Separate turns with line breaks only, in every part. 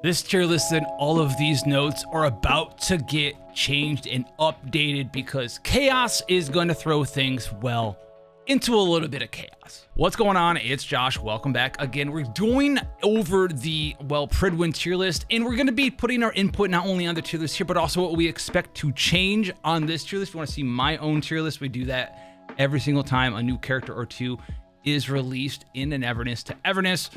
This tier list and all of these notes are about to get changed and updated because chaos is going to throw things, well, into a little bit of chaos. What's going on? It's Josh. Welcome back again. We're going over the, well, Prydwen tier list, and we're going to be putting our input not only on the tier list here, but also what we expect to change on this tier list. If you want to see my own tier list, we do that every single time a new character or two is released in an Everness to Everness.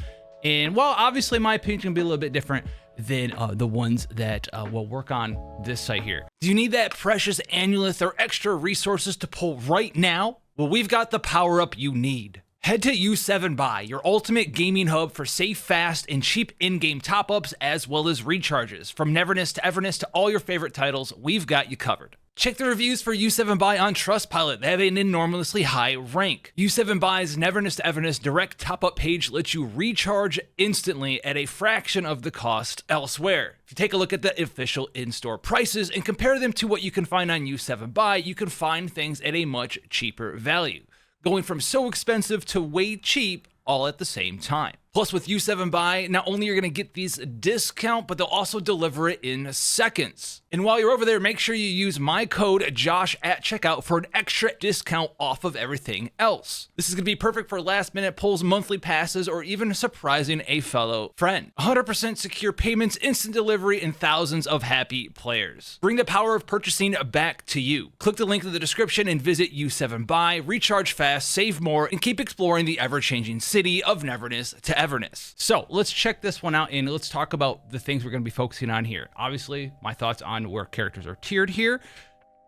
And while obviously my opinion can be a little bit different than the ones that will work on this site here. Do you need that precious annulith or extra resources to pull right now? Well, we've got the power up you need. Head to U7 Buy, your ultimate gaming hub for safe, fast, and cheap in-game top-ups as well as recharges. From Neverness to Everness to all your favorite titles, we've got you covered. Check the reviews for U7 Buy on Trustpilot. They have an enormously high rank. U7 Buy's Neverness to Everness direct top-up page lets you recharge instantly at a fraction of the cost elsewhere. If you take a look at the official in-store prices and compare them to what you can find on U7 Buy, you can find things at a much cheaper value, going from so expensive to way cheap all at the same time. Plus, with U7 Buy, not only you're going to get these discount, but they'll also deliver it in seconds. And while you're over there, make sure you use my code Josh at checkout for an extra discount off of everything else. This is going to be perfect for last minute pulls, monthly passes, or even surprising a fellow friend. 100% secure payments, instant delivery, and thousands of happy players. Bring the power of purchasing back to you. Click the link in the description and visit U7 Buy, recharge fast, save more, and keep exploring the ever-changing city of Neverness to Everness. So let's check this one out and let's talk about the things we're going to be focusing on here. Obviously, my thoughts on where characters are tiered here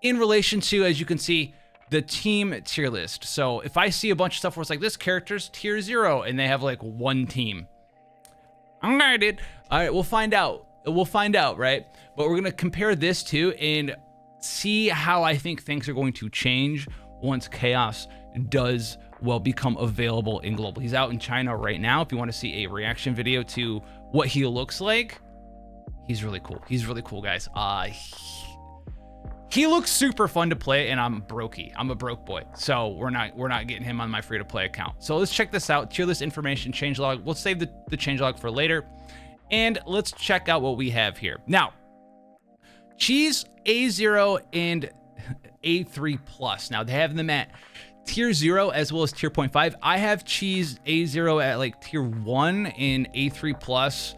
in relation to, as you can see, the team tier list. So if I see a bunch of stuff where it's like this character's tier 0 and they have like one team, I'm guided. All right, we'll find out. We'll find out, right? But we're going to compare this to and see how I think things are going to change once chaos does, well, become available in global. He's out in China right now. If you want to see a reaction video to what he looks like, he's really cool. He's really cool, guys. He looks super fun to play, and I'm brokey. I'm a broke boy, so we're not getting him on my free-to-play account. So let's check this out. Tier list information, changelog. We'll save the changelog for later, and let's check out what we have here. Now, Cheese A0 and A3 Plus. Now they have them at tier 0 as well as tier 0.5. I have Cheese A0 at like tier 1 and A3 Plus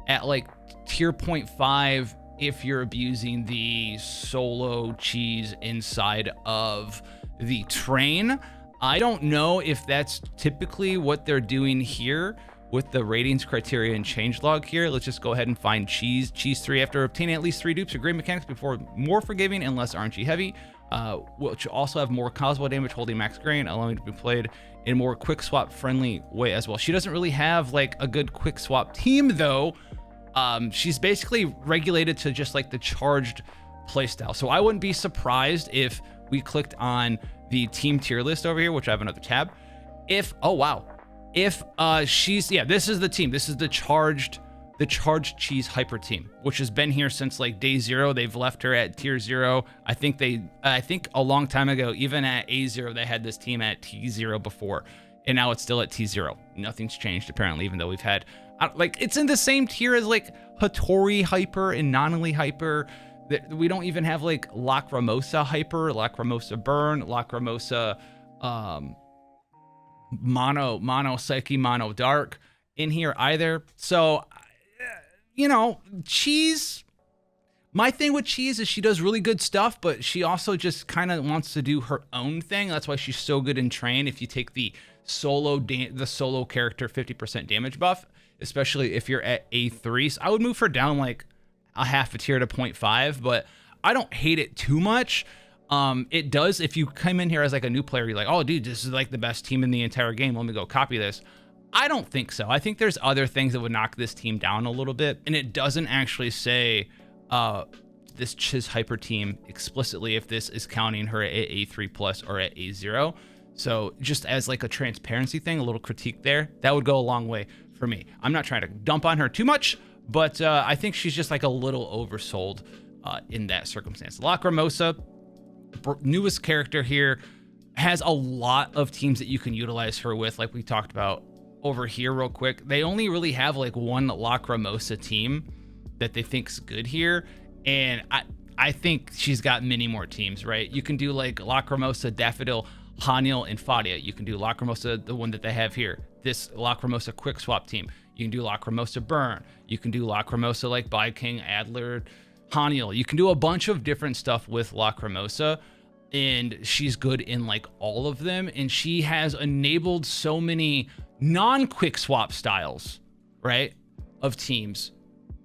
at like tier 0.5 if you're abusing the solo cheese inside of the train. I don't know if that's typically what they're doing here with the ratings criteria and changelog here. Let's just go ahead and find Cheese 3. After obtaining at least 3 dupes or great mechanics before, more forgiving and less RNG heavy, which also have more cosmo damage, holding max grain, allowing to be played in a more quick swap friendly way as well. She doesn't really have like a good quick swap team though. She's basically regulated to just like the charged playstyle. So I wouldn't be surprised if we clicked on the team tier list over here, which I have another tab. If, oh wow, if she's, yeah, this is the team. This is the charged cheese hyper team, which has been here since like day 0. They've left her at tier 0. I think a long time ago, even at A0, they had this team at T0 before, and now it's still at T0. Nothing's changed apparently, even though we've had, like, it's in the same tier as like Hattori hyper and Nonali hyper. We don't even have like Lacrimosa hyper, Lacrimosa burn, Lacrimosa mono Psyche, mono dark in here either. So, you know, Cheese, my thing with Cheese is she does really good stuff, but she also just kind of wants to do her own thing. That's why she's so good in train. If you take the solo character 50% damage buff, especially if you're at A3, so I would move her down like a half a tier to 0.5, but I don't hate it too much. It does, if you come in here as like a new player, you're like, oh dude, this is like the best team in the entire game, let me go copy this. I don't think so. I think there's other things that would knock this team down a little bit, and it doesn't actually say this Chiz hyper team explicitly if this is counting her at A3 plus or at A0. So just as like a transparency thing, a little critique there, that would go a long way for me. I'm not trying to dump on her too much, but I think she's just like a little oversold in that circumstance. Lacrimosa, newest character here, has a lot of teams that you can utilize her with, like we talked about over here real quick. They only really have like one Lacrimosa team that they think's good here. And I think she's got many more teams, right? You can do like Lacrimosa, Daffodil, Haniel, and Fadia. You can do Lacrimosa, the one that they have here, this Lacrimosa quick swap team. You can do Lacrimosa Burn. You can do Lacrimosa like King, Adler, Haniel. You can do a bunch of different stuff with Lacrimosa, and she's good in like all of them. And she has enabled so many non-quick swap styles, right, of teams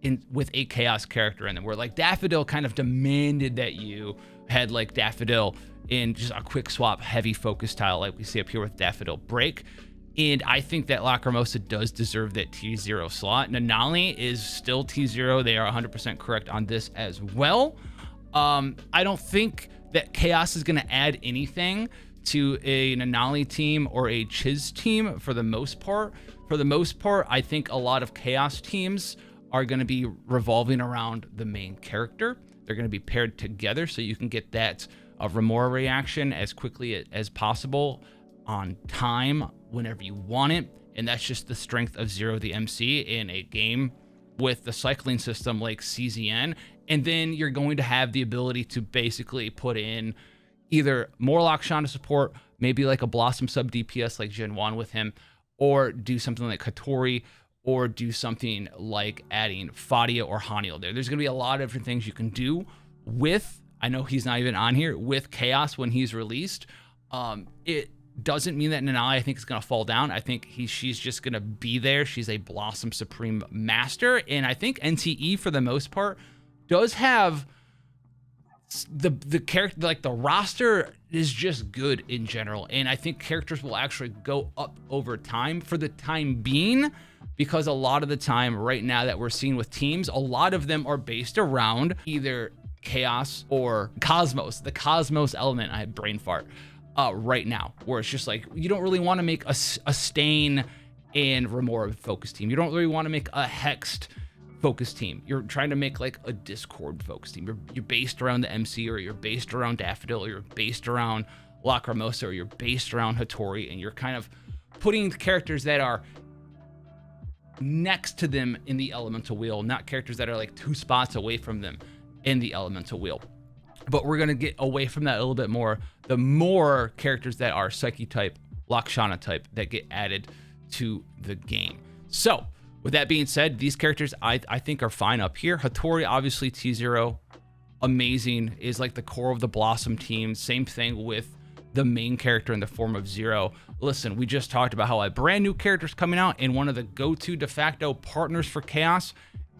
in with a chaos character in them, where like Daffodil kind of demanded that you had like Daffodil in just a quick swap heavy focus style like we see up here with Daffodil Break. And I think that Lacrimosa does deserve that T0 slot. Nanali is still T0. They are 100% correct on this as well. I don't think that Chaos is going to add anything to a Nanali team or a Chiz team for the most part. For the most part, I think a lot of Chaos teams are going to be revolving around the main character. They're going to be paired together so you can get that Remora reaction as quickly as possible on time whenever you want it. And that's just the strength of Zero the MC in a game with the cycling system like CZN. And then you're going to have the ability to basically put in either more Lakshana support, maybe like a Blossom sub DPS like Gen 1 with him, or do something like Katori, or do something like adding Fadia or Haniel there. There's going to be a lot of different things you can do with, I know he's not even on here, with Chaos when he's released. It doesn't mean that Nanali, I think, is going to fall down. I think she's just going to be there. She's a Blossom Supreme Master. And I think NTE, for the most part, does have the character, like the roster is just good in general. And I think characters will actually go up over time for the time being, because a lot of the time right now that we're seeing with teams, a lot of them are based around either Chaos or Cosmos, the Cosmos element. I had brain fart. Right now, where it's just like, you don't really want to make a Stain and Remora focus team. You don't really want to make a Hexed focus team. You're trying to make like a Discord focus team. You're based around the MC, or you're based around Daffodil, or you're based around Lacrimosa, or you're based around Hattori, and you're kind of putting characters that are next to them in the elemental wheel, not characters that are like 2 spots away from them in the elemental wheel. But we're going to get away from that a little bit more the more characters that are Psyche type, Lakshana type that get added to the game. So with that being said, these characters I think are fine up here. Hattori, obviously T0, amazing, is like the core of the Blossom team. Same thing with the main character in the form of Zero. Listen, we just talked about how a brand new character's coming out, and one of the go-to de facto partners for Chaos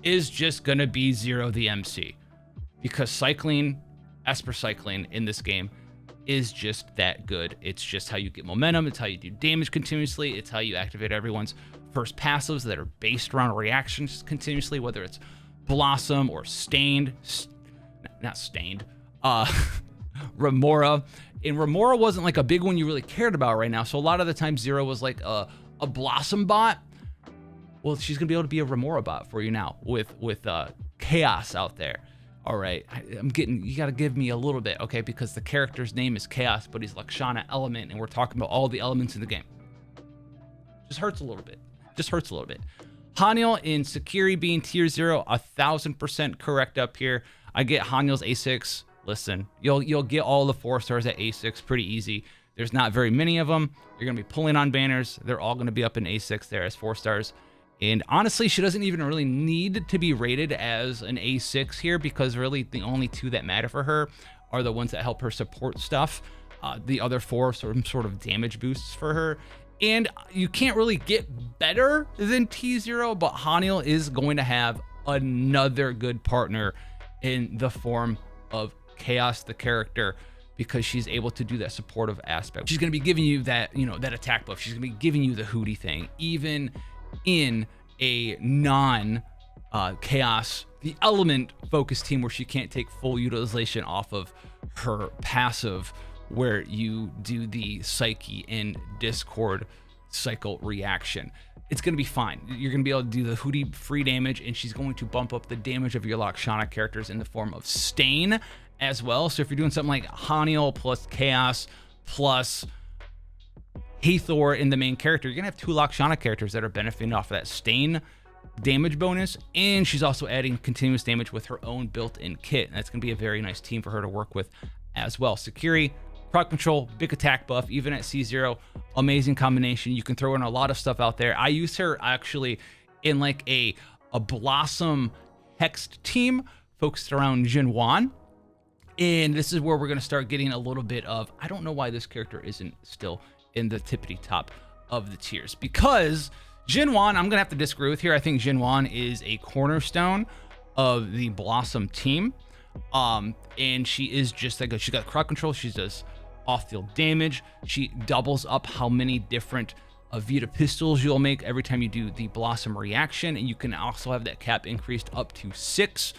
is just going to be Zero the MC. Because cycling, Esper cycling in this game is just that good. It's just how you get momentum. It's how you do damage continuously. It's how you activate everyone's first passives that are based around reactions continuously, whether it's Blossom or Stained, not Stained, Remora. And Remora wasn't like a big one you really cared about right now. So a lot of the time Zero was like a Blossom bot. Well, she's gonna be able to be a Remora bot for you now with Chaos out there. All right, you got to give me a little bit, okay? Because the character's name is Chaos, but he's Lakshana element, and we're talking about all the elements in the game. Just hurts a little bit. Just hurts a little bit. Haniel in Sakiri being tier 0, 1000% correct up here. I get Haniel's A6. Listen, you'll get all the 4 stars at A6 pretty easy. There's not very many of them. You're gonna be pulling on banners. They're all gonna be up in A6 there as 4 stars. And honestly, she doesn't even really need to be rated as an A6 here, because really the only 2 that matter for her are the ones that help her support stuff. The other 4 sort of damage boosts for her. And you can't really get better than T0, but Haniel is going to have another good partner in the form of Chaos, the character, because she's able to do that supportive aspect. She's going to be giving you that, that attack buff. She's going to be giving you the Hootie thing, even in a non-Chaos, the element focus team, where she can't take full utilization off of her passive, where you do the Psyche and Discord cycle reaction. It's going to be fine. You're going to be able to do the Hootie free damage, and she's going to bump up the damage of your Lakshana characters in the form of Stain as well. So if you're doing something like Haniel plus Chaos plus Hathor in the main character, you're gonna have 2 Lakshana characters that are benefiting off of that Stain damage bonus, and she's also adding continuous damage with her own built-in kit. And that's going to be a very nice team for her to work with as well. Security, crowd control, big attack buff, even at C0, amazing combination. You can throw in a lot of stuff out there. I use her actually in like a Blossom Hexed team focused around Jinwan. And this is where we're going to start getting a little bit of, I don't know why this character isn't still in the tippity top of the tiers, because Jinwan, I'm going to have to disagree with here. I think Jinwan is a cornerstone of the Blossom team. And she is just like, she got crowd control. She does off-field damage. She doubles up how many different Vita pistols you'll make every time you do the Blossom reaction. And you can also have that cap increased up to 6.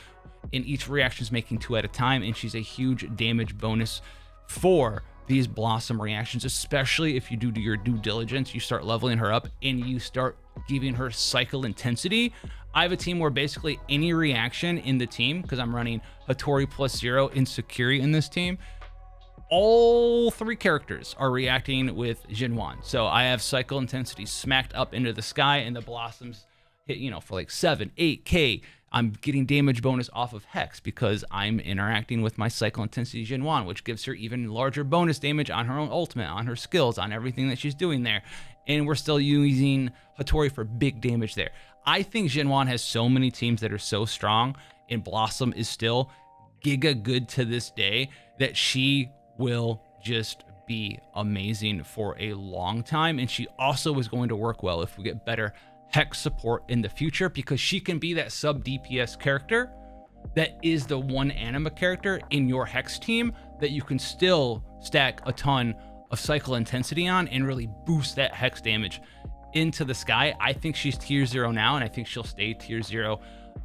In each reaction is making 2 at a time, and she's a huge damage bonus for these Blossom reactions, especially if you do your due diligence. You start leveling her up and you start giving her cycle intensity. I have a team where basically any reaction in the team, because I'm running Hattori +0 and Sakuri in this team, all 3 characters are reacting with Jinwan. So I have cycle intensity smacked up into the sky, and the Blossoms hit, you know, for like 7, 8K. I'm getting damage bonus off of Hex because I'm interacting with my cycle intensity Jinwan, which gives her even larger bonus damage on her own ultimate, on her skills, on everything that she's doing there. And we're still using Hattori for big damage there. I think Jinwan has so many teams that are so strong, and Blossom is still giga good to this day, that she will just be amazing for a long time. And she also is going to work well if we get better Hex support in the future, because she can be that sub DPS character that is the one anima character in your Hex team that you can still stack a ton of cycle intensity on and really boost that Hex damage into the sky. I think she's tier 0 now, and I think she'll stay tier 0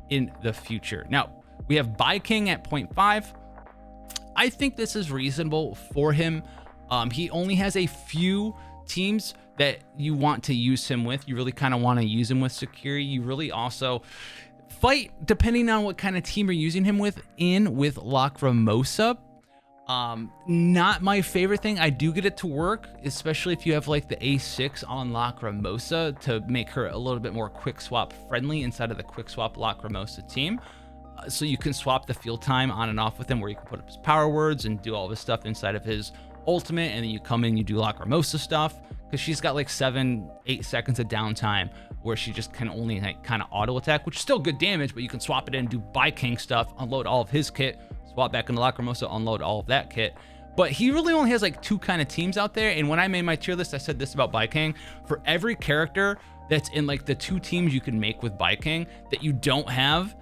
in the future. Now, we have King at 0.5. I think this is reasonable for him. He only has a few teams that you want to use him with. You really kind of want to use him with Sakuri. You really also fight, depending on what kind of team you're using him with Lacrimosa. Not my favorite thing. I do get it to work, especially if you have like the A6 on Lacrimosa to make her a little bit more quick swap friendly inside of the quick swap Lacrimosa team. So you can swap the field time on and off with him, where you can put up his power words and do all this stuff inside of his ultimate, and then you come in, you do Lacrimosa stuff, because she's got like 7-8 seconds of downtime where she just can only like kind of auto attack, which is still good damage, but you can swap it in, do King stuff, unload all of his kit, swap back into Lacrimosa, unload all of that kit. But he really only has like 2 kind of teams out there. And when I made my tier list, I said this about King: for every character that's in like the 2 teams you can make with King that you don't have,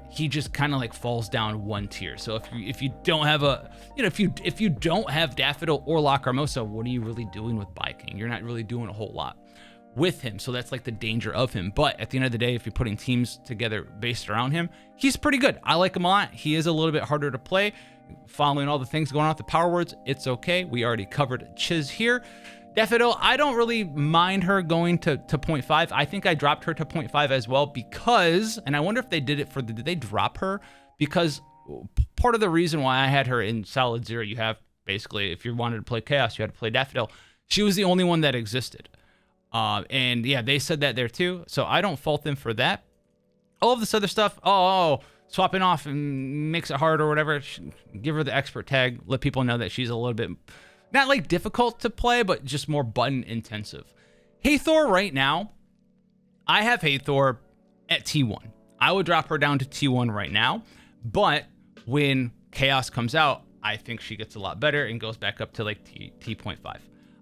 he just kind of like falls down 1 tier. So if you don't have a, you know, if you don't have Daffodil or Lacrimosa, what are you really doing with King? You're not really doing a whole lot with him. So that's like the danger of him. But at the end of the day, if you're putting teams together based around him, he's pretty good. I like him a lot. He is a little bit harder to play. Following all the things going on with the power words, it's okay. We already covered Chiz here. Daffodil, I don't really mind her going to 0.5. I think I dropped her to 0.5 as well, because, and I wonder if they did it did they drop her? Because part of the reason why I had her in solid 0, you have basically, if you wanted to play Chaos, you had to play Daffodil. She was the only one that existed. And yeah, they said that there too. So I don't fault them for that. All of this other stuff, swapping off and makes it hard or whatever. Give her the expert tag. Let people know that she's a little bit, not like difficult to play, but just more button intensive. Hathor right now, I have Hathor at T1. I would drop her down to T1 right now, but when Chaos comes out, I think she gets a lot better and goes back up to like T.5.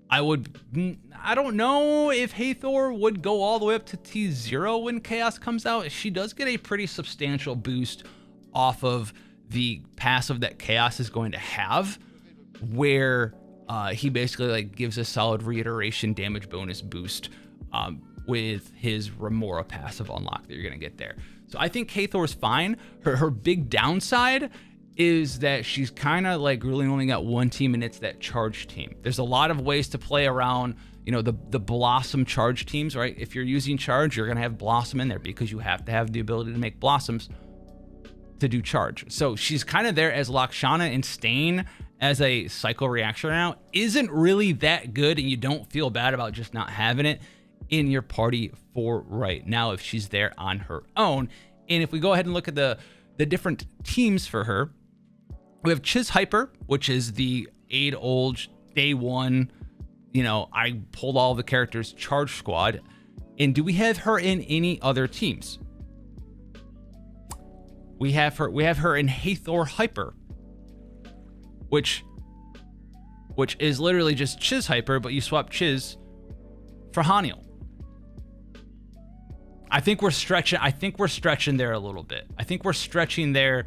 I don't know if Hathor would go all the way up to T0 when Chaos comes out. She does get a pretty substantial boost off of the passive that Chaos is going to have, where he basically like gives a solid reiteration damage bonus boost with his Remora passive unlock that you're gonna get there. So I think Hathor's fine. Her big downside is that she's kind of like really only got 1 team, and it's that charge team. There's a lot of ways to play around, you know, the Blossom charge teams, right? If you're using charge, you're gonna have Blossom in there because you have to have the ability to make Blossoms to do charge. So she's kind of there as Lakshana, and Stain as a cycle reaction now isn't really that good, and you don't feel bad about just not having it in your party for right now if she's there on her own. And if we go ahead and look at the different teams for her, we have Chiz Hyper, which is the Aid Olge day one, you know, I pulled all the characters charge squad. And do we have her in any other teams? We have her in Hathor Hyper, which is literally just Chiz Hyper, but you swap Chiz for Haniel. I think we're stretching there a little bit. I think we're stretching there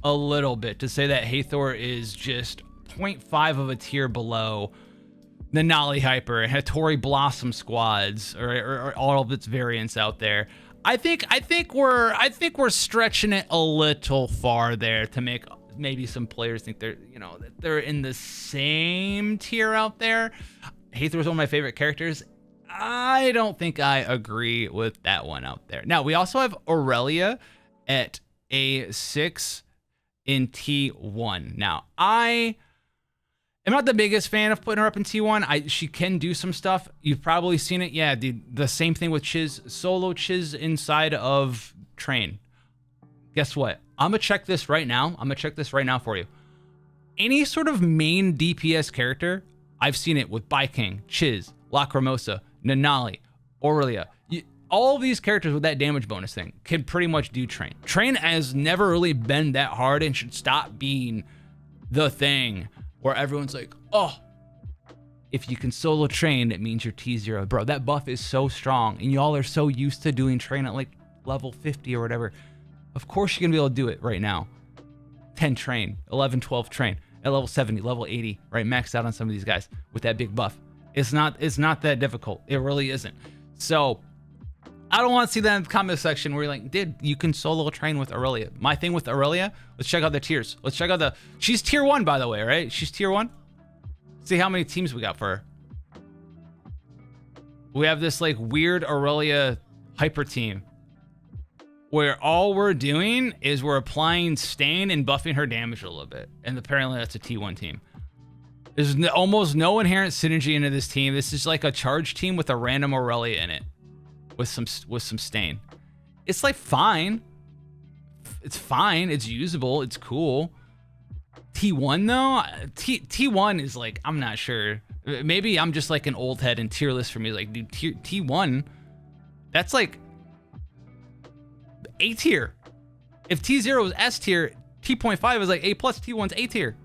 a little bit to say that Hathor is just 0.5 of a tier below the Nali Hyper and Hattori Blossom squads or all of its variants out there. I think we're stretching it a little far there to make maybe some players think they're in the same tier out there. Hathor is one of my favorite characters. I don't think I agree with that one out there. Now, we also have Aurelia at a 6 in T1. Now, I am not the biggest fan of putting her up in T1. She can do some stuff. You've probably seen it. Yeah, the same thing with Chiz. Solo Chiz inside of Train. Guess what? I'm going to check this right now. I'm going to check this right now for you. Any sort of main DPS character, I've seen it with Baiking, Chiz, Lacrimosa, Nanali, Aurelia. All these characters with that damage bonus thing can pretty much do Train. Train has never really been that hard and should stop being the thing where everyone's like, oh, if you can solo Train, it means you're T0. Bro, that buff is so strong, and y'all are so used to doing Train at like level 50 or whatever. Of course you're going to be able to do it right now. 10 Train, 11, 12 Train, at level 70, level 80, right? Maxed out on some of these guys with that big buff. It's not that difficult. It really isn't. So I don't want to see that in the comment section where you're like, dude, you can solo Train with Aurelia. My thing with Aurelia, let's check out the tiers. Let's check out she's tier 1, by the way, right? She's tier 1. See how many teams we got for her. We have this like weird Aurelia hyper team where all we're doing is we're applying stain and buffing her damage a little bit. And apparently that's a T1 team. There's almost no inherent synergy into this team. This is like a charge team with a random Aurelia in it. With some stain. It's like fine. It's fine. It's usable. It's cool. T1 though? T1 is like, I'm not sure. Maybe I'm just like an old head and tier list for me. Like, dude, T1, that's like A tier. If T0 is S tier, T.5 is like A plus, T1's A tier.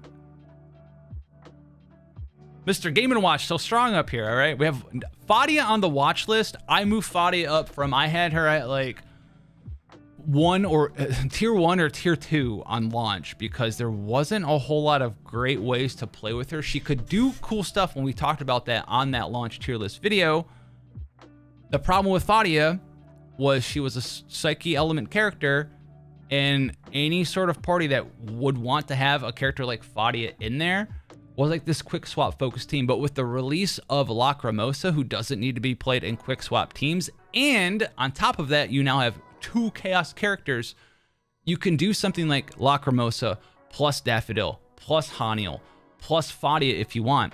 Mr. Game & Watch, so strong up here, all right? We have Fadia on the watch list. I moved Fadia up from, I had her at like tier 1 or tier 2 on launch because there wasn't a whole lot of great ways to play with her. She could do cool stuff when we talked about that on that launch tier list video. The problem with Fadia was she was a Psyche element character, and any sort of party that would want to have a character like Fadia in there was like this quick swap focus team. But with the release of Lacrimosa, who doesn't need to be played in quick swap teams, and on top of that, you now have 2 chaos characters, you can do something like Lacrimosa plus Daffodil plus Haniel plus Fadia if you want,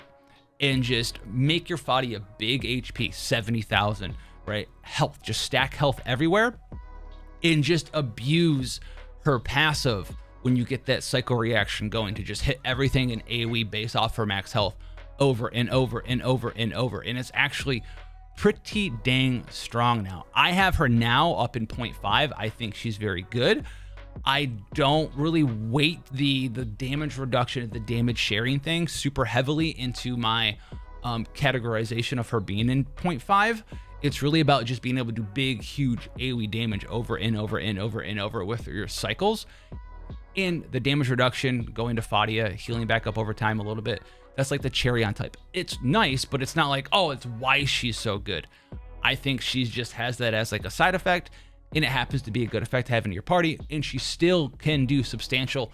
and just make your Fadia big HP, 70,000, right? Health, just stack health everywhere, and just abuse her passive when you get that psycho reaction going to just hit everything in AoE base off her max health over and over and over and over. And it's actually pretty dang strong now. I have her now up in 0.5. I think she's very good. I don't really weight the damage reduction, the damage sharing thing super heavily into my categorization of her being in 0.5. It's really about just being able to do big, huge AoE damage over and over and over and over with your cycles. And the damage reduction going to Fadia, healing back up over time a little bit. That's like the cherry on type. It's nice, but it's not like, oh, it's why she's so good. I think she just has that as like a side effect, and it happens to be a good effect to have in your party, and she still can do substantial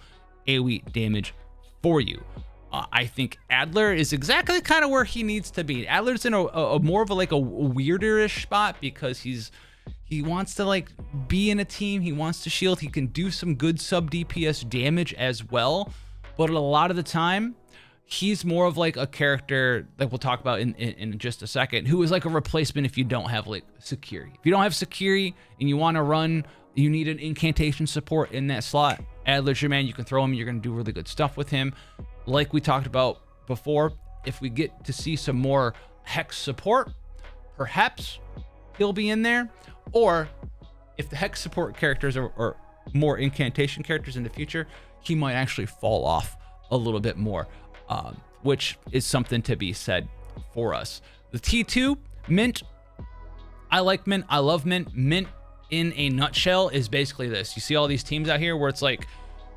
AoE damage for you. I think Adler is exactly kind of where he needs to be. Adler's in a more of a like a weirder-ish spot because he wants to like be in a team. He wants to shield. He can do some good sub DPS damage as well. But a lot of the time, he's more of like a character that we'll talk about in just a second, who is like a replacement if you don't have like security. If you don't have security and you want to run, you need an incantation support in that slot, add Lizard Man. You can throw him. You're going to do really good stuff with him. Like we talked about before, if we get to see some more Hex support, perhaps he'll be in there. Or if the Hex support characters are more incantation characters in the future, he might actually fall off a little bit more, which is something to be said for us. The T2, Mint. I like Mint. I love Mint. Mint in a nutshell is basically this. You see all these teams out here where it's like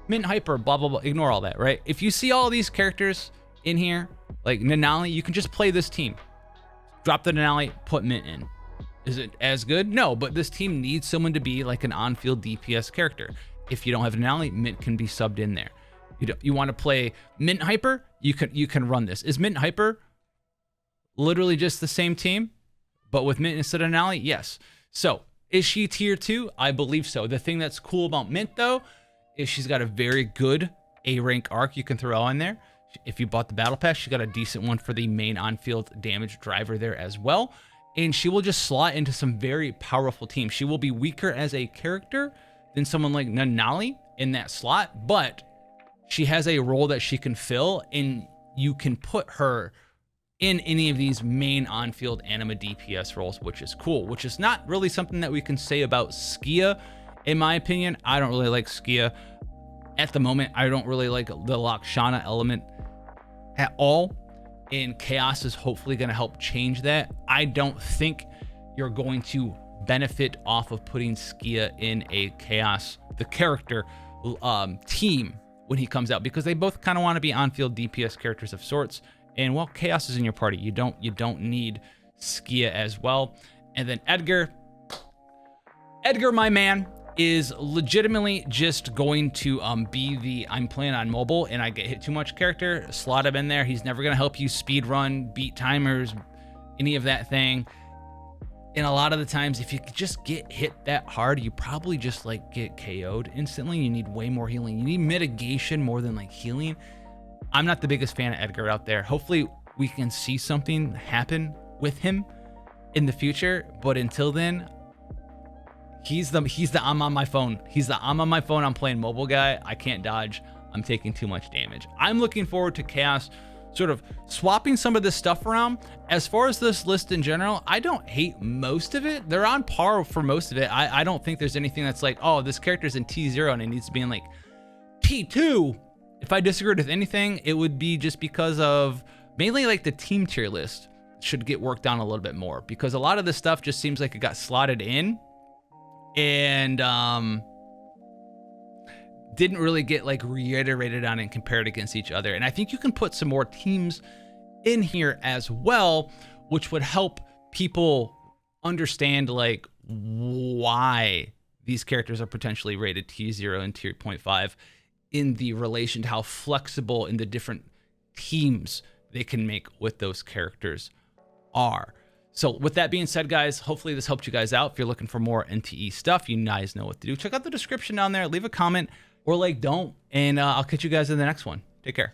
Mint Hyper, blah, blah, blah. Ignore all that, right? If you see all these characters in here, like Nanali, you can just play this team. Drop the Nanali, put Mint in. Is it as good? No, but this team needs someone to be like an on-field DPS character. If you don't have Nanali, Mint can be subbed in there. You want to play Mint Hyper? You can run this. Is Mint Hyper literally just the same team, but with Mint instead of Nanali? Yes. So is she tier 2? I believe so. The thing that's cool about Mint though is she's got a very good A rank arc you can throw in there. If you bought the battle pass, she got a decent one for the main on-field damage driver there as well. And she will just slot into some very powerful teams. She will be weaker as a character than someone like Nanali in that slot, but she has a role that she can fill, and you can put her in any of these main on-field anima DPS roles, which is cool, which is not really something that we can say about Skia. In my opinion, I don't really like Skia. At the moment, I don't really like the Lakshana element at all, and Chaos is hopefully going to help change that. I don't think you're going to benefit off of putting Skia in a Chaos, the character, team when he comes out, because they both kind of want to be on-field DPS characters of sorts. And well, Chaos is in your party. You don't need Skia as well. And then Edgar, my man, is legitimately just going to be the I'm playing on mobile and I get hit too much character, slot him in there. He's never going to help you speed run, beat timers, any of that thing. And a lot of the times, if you just get hit that hard, you probably just like get KO'd instantly. You need way more healing. You need mitigation more than like healing. I'm not the biggest fan of Edgar out there. Hopefully we can see something happen with him in the future. But until then, he's the I'm on my phone. He's the I'm on my phone, I'm playing mobile guy. I can't dodge. I'm taking too much damage. I'm looking forward to Chaos sort of swapping some of this stuff around. As far as this list in general, I don't hate most of it. They're on par for most of it. I don't think there's anything that's like, oh, this character's in T0 and it needs to be in like T2. If I disagreed with anything, it would be just because of mainly like the team tier list should get worked on a little bit more, because a lot of this stuff just seems like it got slotted in and didn't really get like reiterated on and compared against each other. And I think you can put some more teams in here as well, which would help people understand like why these characters are potentially rated T0 and tier 0.5 in the relation to how flexible in the different teams they can make with those characters are. So with that being said, guys, hopefully this helped you guys out. If you're looking for more NTE stuff, you guys know what to do. Check out the description down there, leave a comment, or like don't, and I'll catch you guys in the next one. Take care.